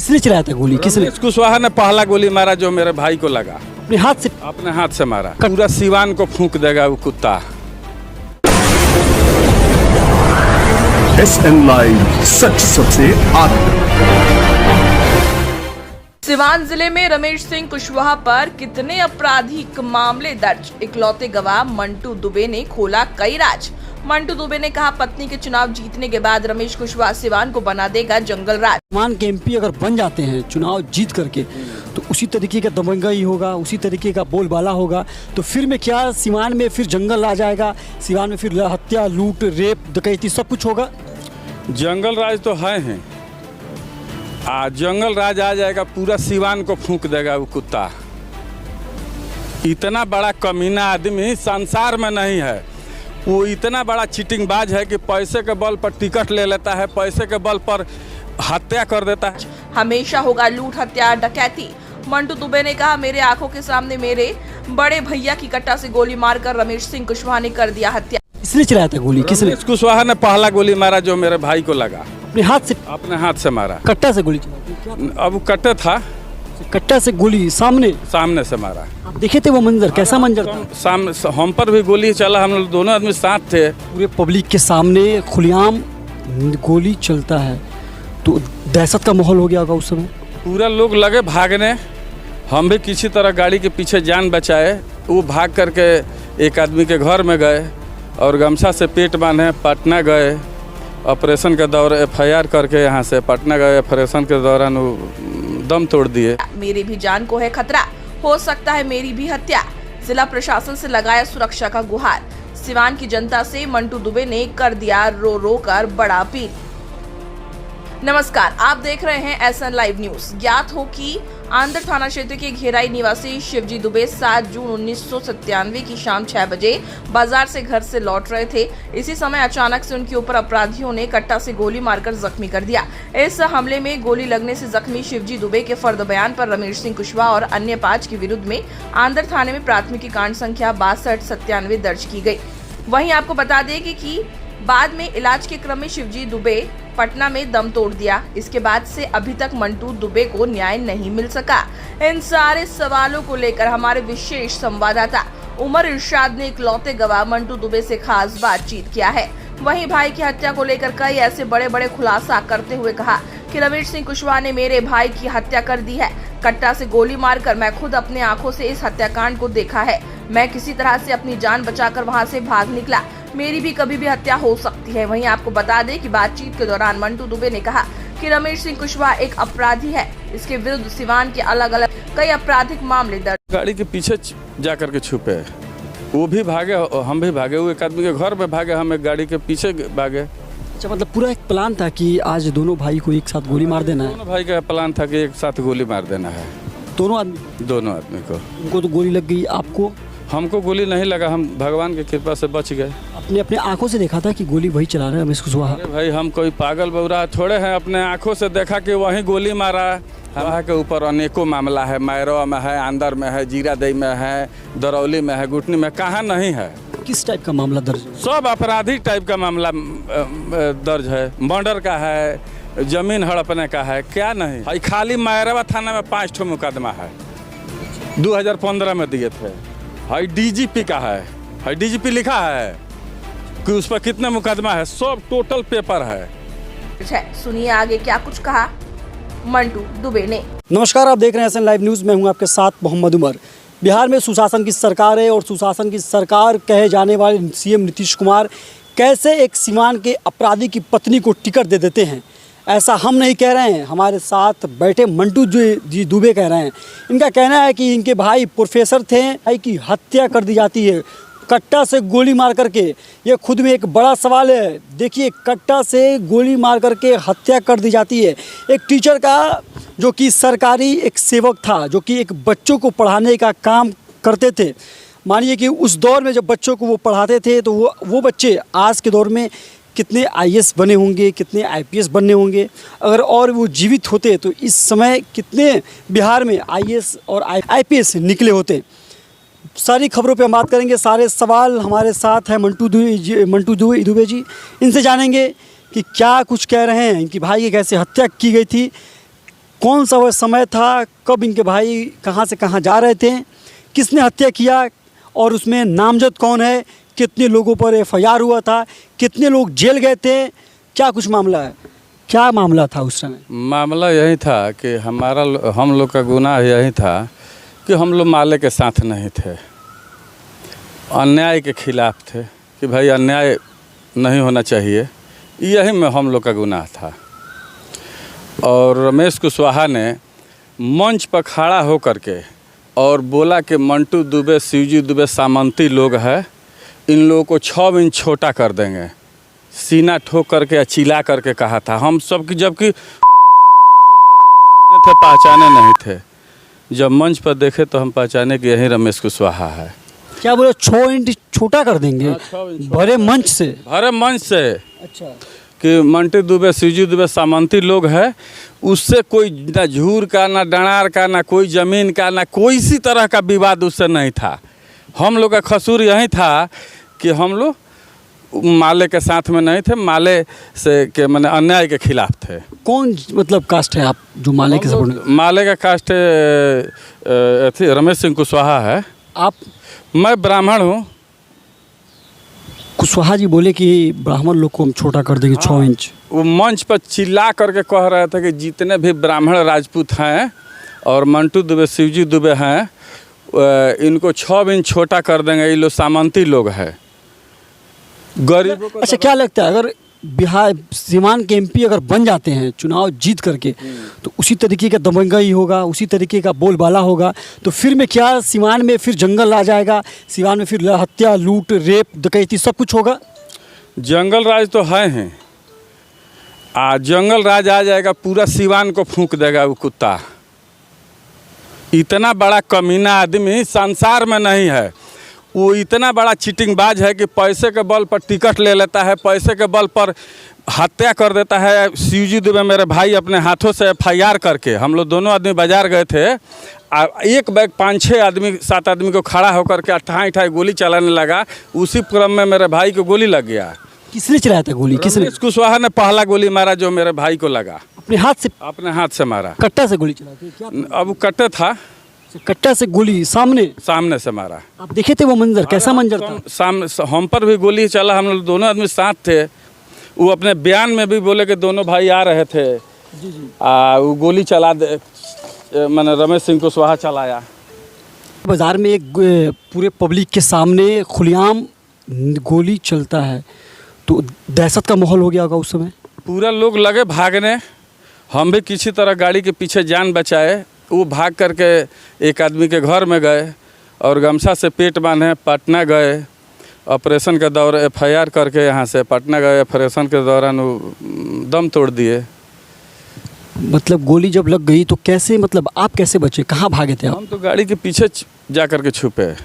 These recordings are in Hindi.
किसने चलाया था गोली? किसने? रमेश कुशवाहा ने पहला गोली मारा जो मेरे भाई को लगा। अपने हाथ से? अपने हाथ से मारा। पूरा सिवान को फूंक देगा वो कुत्ता। SN लाइव, सच सबसे आगे। सिवान जिले में रमेश सिंह कुशवाहा पर कितने आपराधिक मामले दर्ज? इकलौते गवाह मंटू दुबे ने खोला कई राज। मंटू दुबे ने कहा, पत्नी के चुनाव जीतने के बाद रमेश कुशवाहा सिवान को बना देगा जंगल राज। सिवान के MP अगर बन जाते हैं चुनाव जीत करके तो उसी तरीके का दबंगई होगा, उसी तरीके का बोलबाला होगा। तो फिर में क्या सिवान में फिर जंगल आ जाएगा? सिवान में फिर हत्या, लूट, रेप, डकैती सब कुछ होगा। जंगल राज तो है जंगल राज आ जाएगा, पूरा सिवान को फूंक देगा वो कुत्ता। इतना बड़ा कमीना आदमी संसार में नहीं है। वो इतना बड़ा चीटिंगबाज है कि पैसे के बल पर टिकट ले लेता है, पैसे के बल पर हत्या कर देता है। हमेशा होगा लूट, हत्या, डकैती। मंटू दुबे ने कहा, मेरे आंखों के सामने मेरे बड़े भैया की कट्टा से गोली मारकर रमेश सिंह कुशवाहा ने कर दिया हत्या। किसने चलाया था गोली? किसने? रमेश कुशवाहा ने पहला गोली मारा जो मेरे भाई को लगा। अपने हाथ से? अपने हाथ से मारा। कट्टा से गोली चलाई? अब कट्टे था, कट्टा से गोली सामने से मारा। आप देखे थे वो मंजर? कैसा मंजर था? सामने हम पर भी गोली चला, हम लोग दोनों आदमी साथ थे। पूरे पब्लिक के सामने खुलेआम गोली चलता है तो दहशत का माहौल हो गया होगा उस समय। पूरा लोग लगे भागने, हम भी किसी तरह गाड़ी के पीछे जान बचाए। वो भाग करके एक आदमी के घर में गए और गमछा से पेट बांधे पटना गए। ऑपरेशन के दौरान FIR करके यहाँ से पटना गए। ऑपरेशन के दौरान वो दम तोड़ दिए। मेरी भी जान को है खतरा, हो सकता है मेरी भी हत्या। जिला प्रशासन से लगाया सुरक्षा का गुहार। सिवान की जनता से मंटू दुबे ने कर दिया रो रो कर बड़ा अपील। नमस्कार, आप देख रहे हैं SN लाइव न्यूज। ज्ञात हो कि आंध्र थाना क्षेत्र के घेराई निवासी शिवजी दुबे 7 जून 1997 की शाम 6 बजे बाजार से घर से लौट रहे थे। इसी समय अचानक से उनके ऊपर अपराधियों ने कट्टा से गोली मारकर जख्मी कर दिया। इस हमले में गोली लगने से जख्मी शिवजी दुबे के फर्द बयान पर रमेश सिंह कुशवाहा और अन्य 5 के विरुद्ध में आंध्र थाने में प्राथमिकी कांड संख्या 6297 दर्ज की गई। वहीं आपको बता दें कि बाद में इलाज के क्रम में शिवजी दुबे पटना में दम तोड़ दिया। इसके बाद से अभी तक मंटू दुबे को न्याय नहीं मिल सका। इन सारे सवालों को लेकर हमारे विशेष संवाददाता उमर इरशाद ने इकलौते गवाह मंटू दुबे से खास बातचीत किया है। वहीं भाई की हत्या को लेकर कई ऐसे बड़े बड़े खुलासा करते हुए कहा कि रमेश सिंह कुशवाहा ने मेरे भाई की हत्या कर दी है। कट्टा से गोली मारकर मैं खुद अपने आंखों से इस हत्याकांड को देखा है। मैं किसी तरह से अपनी जान बचाकर वहां से भाग निकला। मेरी भी कभी भी हत्या हो सकती है। वहीं आपको बता दें कि बातचीत के दौरान मंटू दुबे ने कहा कि रमेश सिंह कुशवाहा एक अपराधी है। इसके विरुद्ध सिवान के अलग अलग कई आपराधिक मामले दर्ज। गाड़ी के पीछे जा करके छुपे, वो भी भागे, हम भी भागे। वो एक आदमी के घर में भागे, हम एक गाड़ी के पीछे भागे। अच्छा, मतलब पूरा एक प्लान था कि आज दोनों भाई को एक साथ गोली मार देना है। दोनों भाई का प्लान था कि एक साथ गोली मार देना है। दोनों आदमी को। उनको तो गोली लग गई, आपको? हमको गोली नहीं लगा, हम भगवान की कृपा से बच गए। अपने अपने आंखों से देखा था कि गोली वही चला रहे हैं रमेश कुशवाहा? अरे भाई, हम कोई पागल बौरा थोड़े हैं। अपने आंखों से देखा कि वही गोली मारा। हमारे के ऊपर अनेकों मामला है। मैरवा में है, आंदर में है, जीरादेई में है, दरौली में है, गुटनी में, कहाँ नहीं है। किस टाइप का मामला दर्ज? सब आपराधिक टाइप का मामला दर्ज है। मर्डर का है, जमीन हड़पने का है, क्या नहीं है। खाली मैरवा थाना में 5 ठो मुकदमा है, 2015 में दिए थे। हाई DGP का है, DGP लिखा है कि उस पर कितने मुकदमा है, सब टोटल पेपर है। सुनिए आगे क्या कुछ कहा मंटू दुबे ने। नमस्कार, आप देख रहे हैं SN लाइव न्यूज़। मैं हूं आपके साथ मोहम्मद उमर। बिहार में सुशासन की सरकार है और सुशासन की सरकार कहे जाने वाले CM नीतीश कुमार कैसे एक सिवान के अपराधी की पत्नी को टिकट दे देते हैं, ऐसा हम नहीं कह रहे हैं। हमारे साथ बैठे मंटू जी दुबे कह रहे हैं। इनका कहना है कि इनके भाई प्रोफेसर थे, भाई की हत्या कर दी जाती है कट्टा से गोली मार करके। ये खुद में एक बड़ा सवाल है। देखिए, कट्टा से गोली मार करके हत्या कर दी जाती है एक टीचर का, जो कि सरकारी एक सेवक था, जो कि एक बच्चों को पढ़ाने का काम करते थे। मानिए कि उस दौर में जब बच्चों को वो पढ़ाते थे तो वो बच्चे आज के दौर में कितने IAS बने होंगे, कितने IPS बनने होंगे। अगर और वो जीवित होते तो इस समय कितने बिहार में IAS और IPS निकले होते। सारी खबरों पे हम बात करेंगे। सारे सवाल हमारे साथ हैं मंटू दुबे जी। इनसे जानेंगे कि क्या कुछ कह रहे हैं, इनकी भाई की कैसे हत्या की गई थी, कौन सा वह समय था, कब इनके भाई कहाँ से कहाँ जा रहे थे, किसने हत्या किया और उसमें नामजद कौन है, कितने लोगों पर एफआईआर हुआ था, कितने लोग जेल गए थे, क्या कुछ मामला है, क्या मामला था उस समय? मामला यही था कि हम लोग का गुनाह यही था कि हम लोग माले के साथ नहीं थे, अन्याय के खिलाफ थे कि भाई अन्याय नहीं होना चाहिए, यही में हम लोग का गुनाह था। और रमेश कुशवाहा ने मंच पर खड़ा होकर के और बोला कि मंटू दुबे, शिवजी दुबे सामंती लोग हैं, इन लोगों को 6 इंच छोटा कर देंगे, सीना ठोक करके या चिल्ला करके कहा था। हम सब की जबकि थे, पहचाने नहीं थे, जब मंच पर देखे तो हम पहचाने कि यही रमेश कुशवाहा है। क्या बोले 6 इंच छोटा कर देंगे? हाँ, 6 इंच भरे मंच से? भरे मंच से अच्छा। कि मंटू दुबे, शिवजी दुबे सामंती लोग हैं, उससे कोई ना झूर का, ना डणार का, ना कोई ज़मीन का, ना कोई इसी तरह का विवाद उससे नहीं था। हम लोग का कसूर यही था कि हम लोग माले के साथ में नहीं थे, माले से के मैंने अन्याय के खिलाफ थे। कौन मतलब कास्ट है आप जो माले के सपोर्ट? माले का कास्ट थी रमेश सिंह कुशवाहा है। आप? मैं ब्राह्मण हूँ। कुशवाहा जी बोले कि ब्राह्मण लोग को हम छोटा कर देंगे 6 इंच। वो मंच पर चिल्ला करके कह रहे थे कि जितने भी ब्राह्मण राजपूत हैं और मंटू दुबे, शिवजी दुबे हैं, इनको 6 इंच छोटा कर देंगे, ये लोग सामंती लोग हैं, गरीबों को। अच्छा, क्या लगता है अगर बिहार सीवान के एमपी अगर बन जाते हैं चुनाव जीत करके, तो उसी तरीके का दबंगई होगा, उसी तरीके का बोलबाला होगा, तो फिर में क्या सीवान में फिर जंगल आ जाएगा, सीवान में फिर हत्या, लूट, रेप, डकैती सब कुछ होगा? जंगल राज तो है हैं, जंगल राज आ जाएगा, पूरा सीवान को फूंक देगा वो कुत्ता। इतना बड़ा कमीना आदमी संसार में नहीं है। वो इतना बड़ा चीटिंगबाज है कि पैसे के बल पर टिकट ले लेता है, पैसे के बल पर हत्या कर देता है। शिवजी दुबे मेरे भाई अपने हाथों से एफआईआर करके, हम लोग दोनों आदमी बाजार गए थे, और एक बैग 5-6 आदमी 7 आदमी को खड़ा होकर के अठाई गोली चलाने लगा। उसी क्रम में मेरे भाई को गोली लग गया। किसने चलाया था गोली? किसने? कुशवाहा ने पहला गोली मारा जो मेरे भाई को लगा। अपने हाथ से? अपने हाथ से मारा। कट्टा से गोली चलाते क्या? अब वो कट्टे था, कट्टा से गोली सामने से मारा। आप देखे थे वो मंजर? कैसा मंजर था? सामने हम पर भी गोली चला, हम लोग दोनों आदमी साथ थे। वो अपने बयान में भी बोले कि दोनों भाई आ रहे थे। जी जी। वो गोली चला दे, मैंने रमेश सिंह कुशवाहा चलाया। बाजार में एक पूरे पब्लिक के सामने खुलेआम गोली चलता है, तो दहशत का माहौल हो गया होगा उस समय? पूरा लोग लगे भागने, हम भी किसी तरह गाड़ी के पीछे जान बचाए। वो भाग करके एक आदमी के घर में गए और गमछा से पेट बांधे पटना गए। ऑपरेशन के दौरान एफआईआर करके यहाँ से पटना गए, ऑपरेशन के दौरान वो दम तोड़ दिए। मतलब गोली जब लग गई तो कैसे, मतलब आप कैसे बचे, कहाँ भागे थे आप? हम तो गाड़ी के पीछे जा कर के छुपे,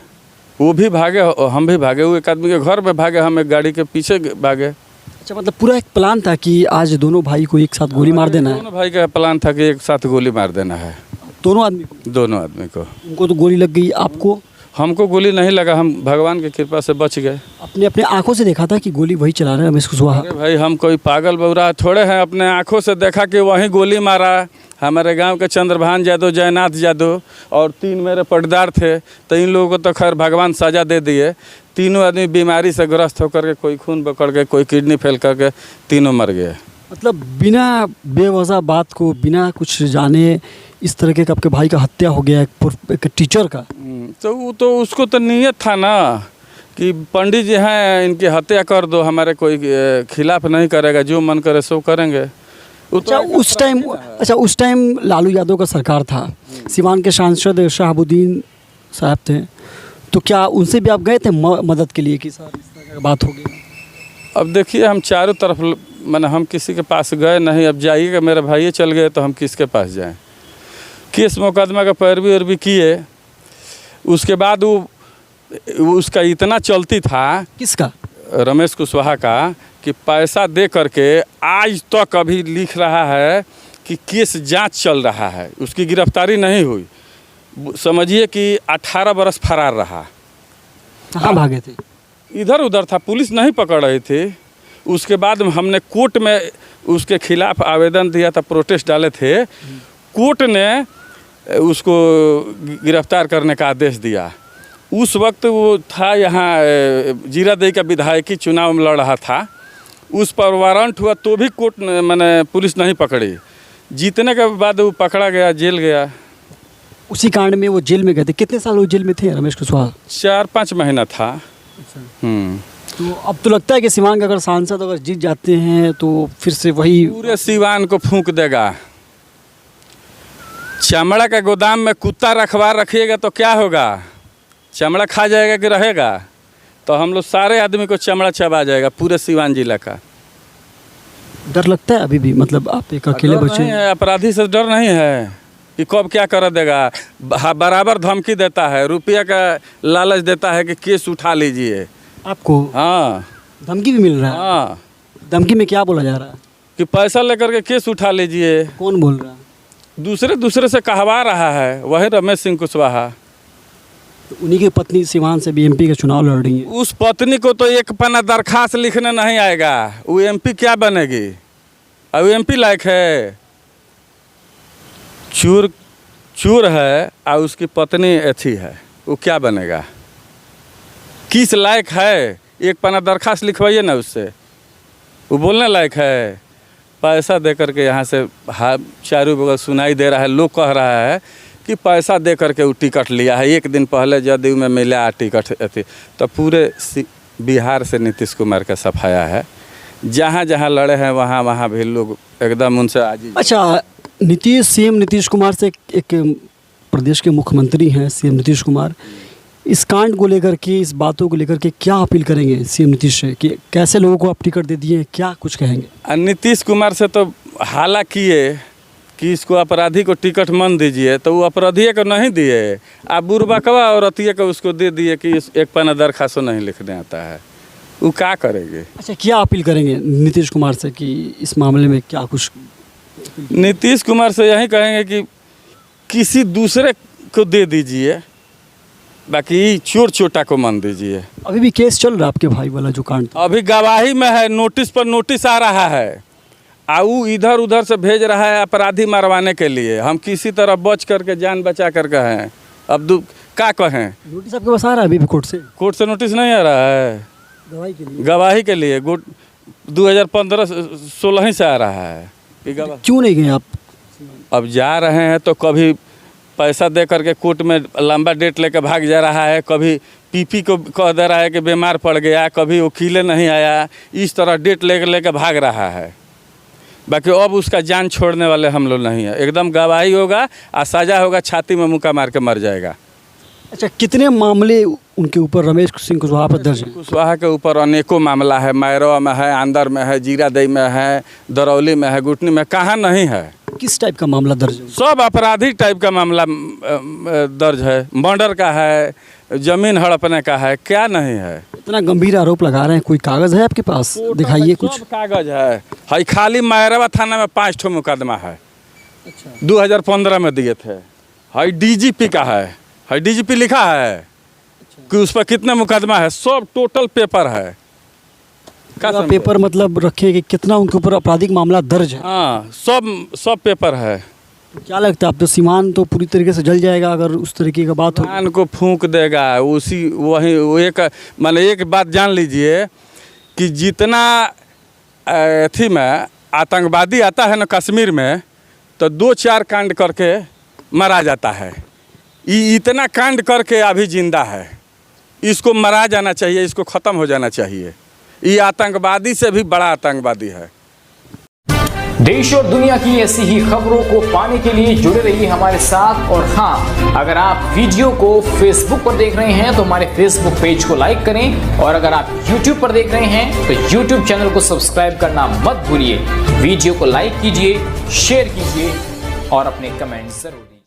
वो भी भागे, हम भी भागे। वो एक आदमी के घर में भागे, हम एक गाड़ी के पीछे भागे। अच्छा, मतलब पूरा एक प्लान था कि आज दोनों भाई को एक साथ गोली मार देना है? दोनों भाई का प्लान था कि एक साथ गोली मार देना है। दोनों आदमी को? दोनों आदमी को। उनको तो गोली लग गई, आपको? हमको गोली नहीं लगा, हम भगवान की कृपा से बच गए। अपने अपने आंखों से देखा था कि गोली वही चला रहे हैं रमेश कुशवाहा? अरे भाई, हम कोई पागल बौरा थोड़े हैं, अपने आंखों से देखा कि वहीं गोली मारा। हमारे गांव के चंद्रभान यादव, जयनाथ यादव और 3 मेरे पटदार थे, तो इन लोगों को तो खैर भगवान सजा दे दिए। तीनों आदमी बीमारी से ग्रस्त होकर के, कोई खून बकड़ के, कोई किडनी फेल करके, तीनों मर गए। मतलब बिना बेवजह बात को, बिना कुछ जाने इस तरह के आपके भाई का हत्या हो गया, एक टीचर का। तो वो तो उसको तो नियत था ना कि पंडित जी हैं, इनकी हत्या कर दो, हमारे कोई खिलाफ नहीं करेगा, जो मन करे सो करेंगे। अच्छा, उस टाइम लालू यादव का सरकार था, सीवान के सांसद शहाबुद्दीन साहब थे, तो क्या उनसे भी आप गए थे मदद के लिए कि सर इस तरह की बात हो गई? अब देखिए, हम चारों तरफ, मैंने हम किसी के पास गए नहीं। अब जाइएगा, मेरे भाई चल गए तो हम किसके पास जाएं? केस मुकदमा का पैरवी उर्वी किए। उसके बाद वो उसका इतना चलती था। किसका? रमेश कुशवाहा का, कि पैसा दे करके आज तक अभी लिख रहा है कि केस जांच चल रहा है, उसकी गिरफ्तारी नहीं हुई। समझिए कि 18 बरस फरार रहा। कहाँ भागे थे? इधर उधर था, पुलिस नहीं पकड़ रही थी। उसके बाद हमने कोर्ट में उसके खिलाफ आवेदन दिया था, प्रोटेस्ट डाले थे। कोर्ट ने उसको गिरफ्तार करने का आदेश दिया। उस वक्त वो था यहाँ जीरादेई का विधायकी चुनाव में लड़ रहा था, उस पर वारंट हुआ तो भी कोर्ट ने मैंने पुलिस नहीं पकड़ी। जीतने के बाद वो पकड़ा गया, जेल गया। उसी कांड में वो जेल में गए थे। कितने साल वो जेल में थे रमेश कुशवाहा? 4-5 महीना था। तो अब तो लगता है कि सिवान के अगर सांसद अगर जीत जाते हैं तो फिर से वही पूरे सिवान को फूंक देगा। चमड़ा का गोदाम में कुत्ता रखवा रखिएगा तो क्या होगा? चमड़ा खा जाएगा कि रहेगा? तो हम लोग सारे आदमी को चमड़ा चबा जाएगा, पूरे सिवान जिला का। डर लगता है अभी भी? मतलब आप एक अकेले डर बचे नहीं है, अपराधी से डर नहीं है कि कब क्या कर देगा। बराबर धमकी देता है, रुपया का लालच देता है कि केस उठा लीजिए। आपको? हाँ, धमकी भी मिल रहा है? हाँ। धमकी में क्या बोला जा रहा है? कि पैसा लेकर के केस उठा लीजिए। कौन बोल रहा है? दूसरे से कहवा रहा है, वही रमेश सिंह कुशवाहा। तो उन्हीं की पत्नी सिवान से भी एमपी का चुनाव लड़ रही है। उस पत्नी को तो एक पन्ना दरखास्त लिखने नहीं आएगा, वो एमपी क्या बनेगी? अब एमपी लायक है? चूर है और उसकी पत्नी अच्छी है, वो क्या बनेगा? किस लायक है? एक पन्ना दरखास्त लिखवाइए ना उससे, वो बोलने लायक है? पैसा दे करके यहाँ से चारों बगल सुनाई दे रहा है, लोग कह रहा है कि पैसा दे करके वो टिकट लिया है। एक दिन पहले जदयू में मिला टिकट थी, तो पूरे बिहार से नीतीश कुमार का सफाया है। जहाँ जहाँ लड़े हैं वहाँ वहाँ भी लोग एकदम उनसे आज। अच्छा, सीएम नीतीश कुमार से एक प्रदेश के मुख्यमंत्री हैं सीएम नीतीश कुमार, इस कांड को लेकर के, इस बातों को लेकर के क्या अपील करेंगे सीएम नीतीश से कि कैसे लोगों को आप टिकट दे दिए, क्या कुछ कहेंगे? नीतीश कुमार से तो हाला किए कि इसको अपराधी को टिकट मन दीजिए, तो वो अपराधी को नहीं दिए, आप बुरबकवा और अतिया को उसको दे दिए कि एक पन्ना दरखास्त नहीं लिखने आता है, वो क्या करेंगे? अच्छा, क्या अपील करेंगे नीतीश कुमार से कि इस मामले में क्या कुछ? नीतीश कुमार से यही कहेंगे कि किसी दूसरे को दे दीजिए, बाकी चोर चोटा को मन दीजिए। अभी भी केस चल रहा है आपके भाई वाला जो कांड था? अभी गवाही में है, नोटिस पर नोटिस आ रहा है, आऊ इधर उधर से भेज रहा है अपराधी मरवाने के लिए। हम किसी तरह बच करके जान बचा करके हैं। अब क्या कहें? नोटिस आपके पास आ रहा है अभी भी कोर्ट से? कोर्ट से नोटिस नहीं आ रहा है, गवाही के लिए 2015-16 से आ रहा है। क्यों नहीं गए आप? अब जा रहे हैं तो कभी पैसा दे करके कोर्ट में लंबा डेट लेकर भाग जा रहा है, कभी पीपी को कह दे रहा है कि बीमार पड़ गया, कभी वकील नहीं आया, इस तरह डेट लेकर भाग रहा है। बाकी अब उसका जान छोड़ने वाले हम लोग नहीं है, एकदम गवाही होगा और सजा होगा, छाती में मुक्का मार के मर जाएगा। अच्छा, कितने मामले उनके ऊपर रमेश सिंह कुशवाहा पर दर्ज है? कुशवाहा के ऊपर अनेकों मामला है, मैरवा में है, आंदर में है, जीरादेई में है, दरौली में है, गुटनी में, कहाँ नहीं है? किस टाइप का मामला दर्ज है? सब अपराधी टाइप का मामला दर्ज है, मर्डर का है, जमीन हड़पने का है, क्या नहीं है? इतना गंभीर आरोप लगा रहे हैं, कोई कागज है आपके पास? दिखाइए कुछ। सब कागज है, खाली मैरवा थाना में 5 ठो मुकदमा है। अच्छा। 2015 में दिए थे। हाई डीजीपी का है, हाई डीजीपी लिखा है। अच्छा। कि उस पर कितना मुकदमा है, सब टोटल पेपर है। पेपर मतलब रखे कि कितना उनके ऊपर आपराधिक मामला दर्ज है? हाँ, सब पेपर है। तो क्या लगता है, अब तो सीमान तो पूरी तरीके से जल जाएगा अगर उस तरीके का बात हो? सीमान को फूंक देगा एक बात जान लीजिए कि जितना अथी में आतंकवादी आता है ना कश्मीर में, तो 2-4 कांड करके मरा जाता है। इतना कांड करके अभी जिंदा है, इसको मरा जाना चाहिए, इसको ख़त्म हो जाना चाहिए। ये आतंकवादी से भी बड़ा आतंकवादी है। देश और दुनिया की ऐसी ही खबरों को पाने के लिए जुड़े रहिए हमारे साथ। और हाँ, अगर आप वीडियो को फेसबुक पर देख रहे हैं तो हमारे फेसबुक पेज को लाइक करें, और अगर आप यूट्यूब पर देख रहे हैं तो यूट्यूब चैनल को सब्सक्राइब करना मत भूलिए। वीडियो को लाइक कीजिए, शेयर कीजिए और अपने कमेंट जरूर दीजिए।